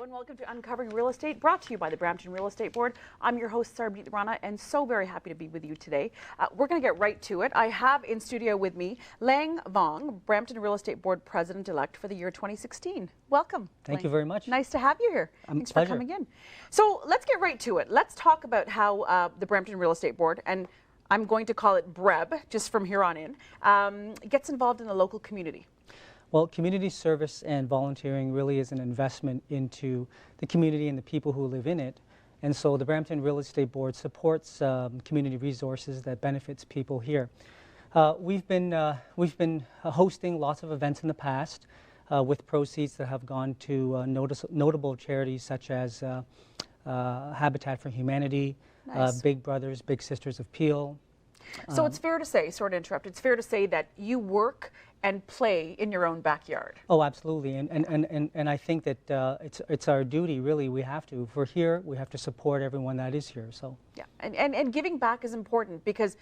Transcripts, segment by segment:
and welcome to Uncovering Real Estate, brought to you by the Brampton Real Estate Board. I'm your host, Sarabjit Rana, and so very happy to be with you today. We're going to get right to it. I have in studio with me Vuong, Brampton Real Estate Board President-elect for the year 2016. Welcome. Thank you very much. Nice to have you here. Thanks for coming in. So let's get right to it. Let's talk about how the Brampton Real Estate Board, and I'm going to call it BREB just from here on in, gets involved in the local community. Well, community service and volunteering really is an investment into the community and the people who live in it. And so the Brampton Real Estate Board supports community resources that benefits people here. We've been hosting lots of events in the past with proceeds that have gone to notable charities such as Habitat for Humanity, Nice. Big Brothers, Big Sisters of Peel. So it's fair to say, sort of interrupt, it's fair to say that you work and play in your own backyard. Oh, absolutely, and I think that it's our duty, really. We have to. If we're here, we have to support everyone that is here. So yeah, and giving back is important because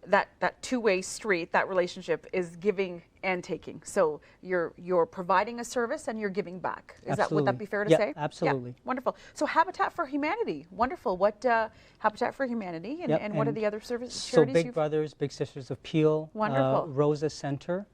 that two-way street, that relationship is giving and taking. So you're providing a service and you're giving back. Would that be fair to say? Absolutely. Yeah, wonderful. So Habitat for Humanity, wonderful. What Habitat for Humanity and what are the other service charities? So Big Brothers, Big Sisters of Peel, wonderful. Rosa Center,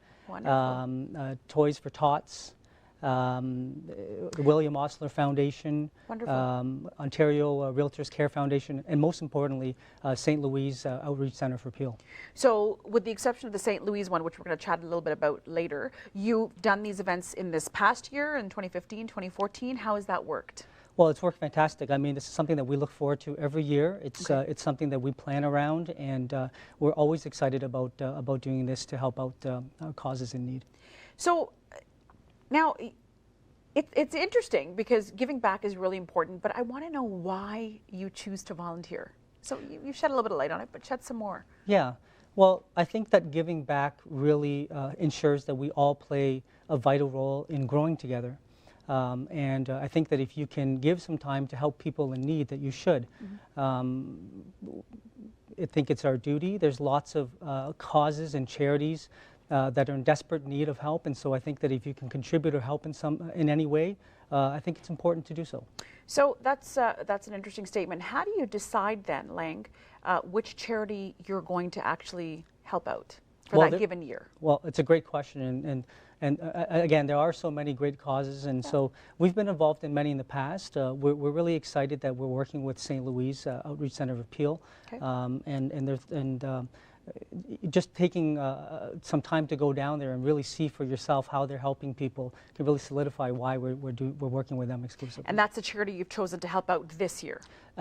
Toys for Tots, the William Osler Foundation, Ontario Realtors Care Foundation, and most importantly, St. Louis Outreach Center for Peel. So with the exception of the St. Louis one, which we're going to chat a little bit about later, you've done these events in this past year, in 2015, 2014. How has that worked? Well, it's worked fantastic. I mean, this is something that we look forward to every year. It's something that we plan around, and we're always excited about doing this to help out causes in need. So now, it's interesting because giving back is really important, but I want to know why you choose to volunteer. So you shed a little bit of light on it, but shed some more. Yeah. Well, I think that giving back really ensures that we all play a vital role in growing together. And I think that if you can give some time to help people in need, that you should. I think it's our duty. There's lots of causes and charities that are in desperate need of help, and so I think that if you can contribute or help in any way, I think it's important to do so. So that's an interesting statement. How do you decide then, Lang, which charity you're going to actually help out for that given year? Well, it's a great question, and again, there are so many great causes, and so we've been involved in many in the past. We're really excited that we're working with St. Louis Outreach Center of Appeal, just taking some time to go down there and really see for yourself how they're helping people can really solidify why we're working with them exclusively. And that's a charity you've chosen to help out this year?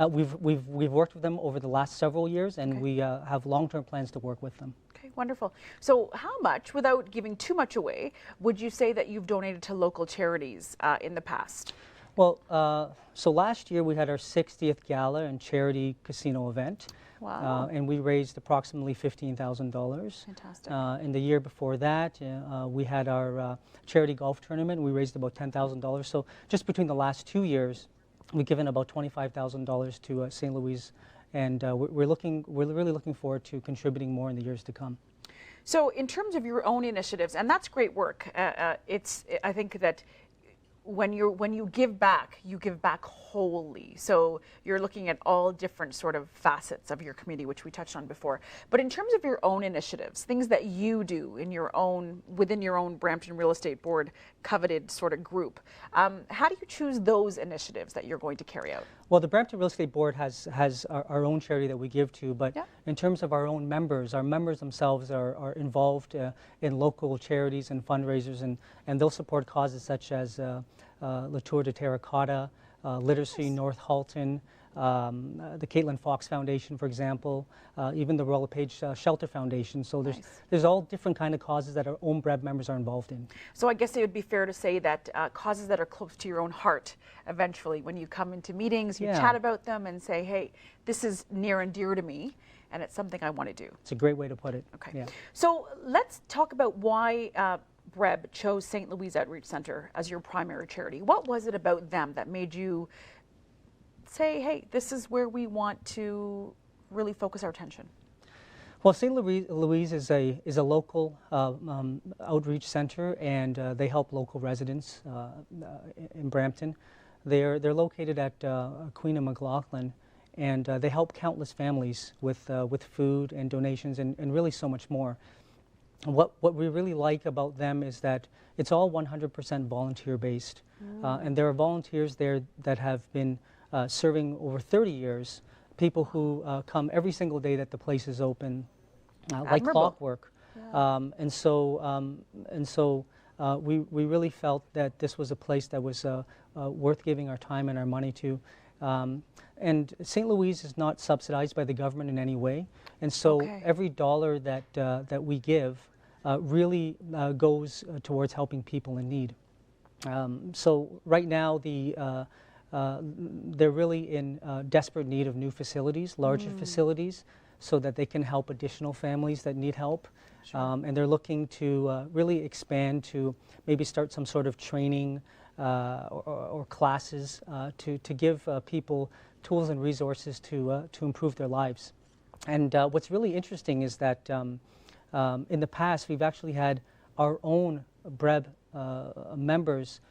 We've worked with them over the last several years, and we have long-term plans to work with them. Okay, wonderful. So how much, without giving too much away, would you say that you've donated to local charities in the past? Well, so last year we had our 60th gala and charity casino event. Wow. And we raised approximately $15,000. Fantastic. In the year before that, we had our charity golf tournament. We raised about $10,000. So just between the last 2 years, we've given about $25,000 to St. Louis, and we're really looking forward to contributing more in the years to come. So in terms of your own initiatives, and that's great work. I think that when you give back wholly. So you're looking at all different sort of facets of your community, which we touched on before. But in terms of your own initiatives, things that you do within your own Brampton Real Estate Board coveted sort of group, how do you choose those initiatives that you're going to carry out? Well, the Brampton Real Estate Board has our own charity that we give to, but in terms of our own members, our members themselves are involved in local charities and fundraisers, and they'll support causes such as La Tour de Terracotta, Literacy North Halton, the Caitlin Fox Foundation, for example, even the Royal LePage Shelter Foundation. So there's all different kind of causes that our own BREB members are involved in. So I guess it would be fair to say that causes that are close to your own heart, eventually, when you come into meetings, you chat about them and say, hey, this is near and dear to me, and it's something I want to do. It's a great way to put it. Okay. Yeah. So let's talk about why BREB chose St. Louis Outreach Center as your primary charity. What was it about them that made you say, hey, this is where we want to really focus our attention? Well, St. Louis is a local outreach center, and they help local residents in Brampton. They're located at Queen and McLaughlin, and they help countless families with food and donations and really so much more. What we really like about them is that it's all 100% volunteer based, and there are volunteers there that have been serving over 30 years. People who come every single day that the place is open, like clockwork. Yeah. We really felt that this was a place that was worth giving our time and our money to. And St. Louis is not subsidized by the government in any way, and so every dollar that we give really goes towards helping people in need. So right now they're really in desperate need of new facilities, larger facilities, so that they can help additional families that need help. Sure. And they're looking to really expand to maybe start some sort of training or classes to give people tools and resources to improve their lives. And what's really interesting is that in the past we've actually had our own BREB members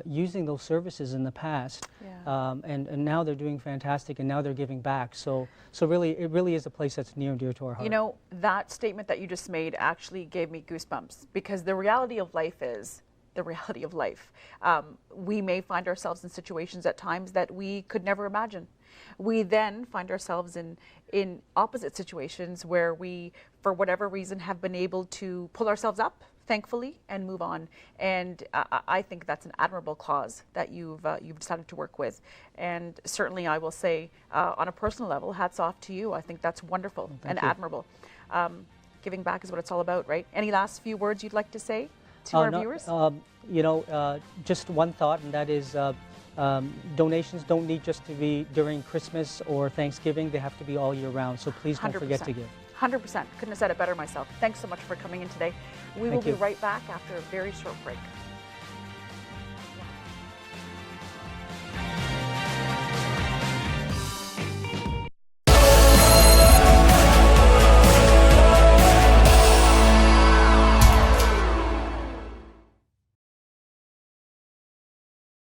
using those services in the past, and now they're doing fantastic, and now they're giving back. So really, it really is a place that's near and dear to our heart. You know, that statement that you just made actually gave me goosebumps, because the reality of life is the reality of life. We may find ourselves in situations at times that we could never imagine. We then find ourselves in opposite situations where we, for whatever reason, have been able to pull ourselves up, thankfully, and move on. And I think that's an admirable cause that you've decided to work with. And certainly I will say, on a personal level, hats off to you. I think that's wonderful and admirable. Giving back is what it's all about, right? Any last few words you'd like to say to our viewers? You know, just one thought, and that is donations don't need just to be during Christmas or Thanksgiving. They have to be all year round. So please don't forget to give. 100%. Couldn't have said it better myself. Thanks so much for coming in today. We will be right back after a very short break.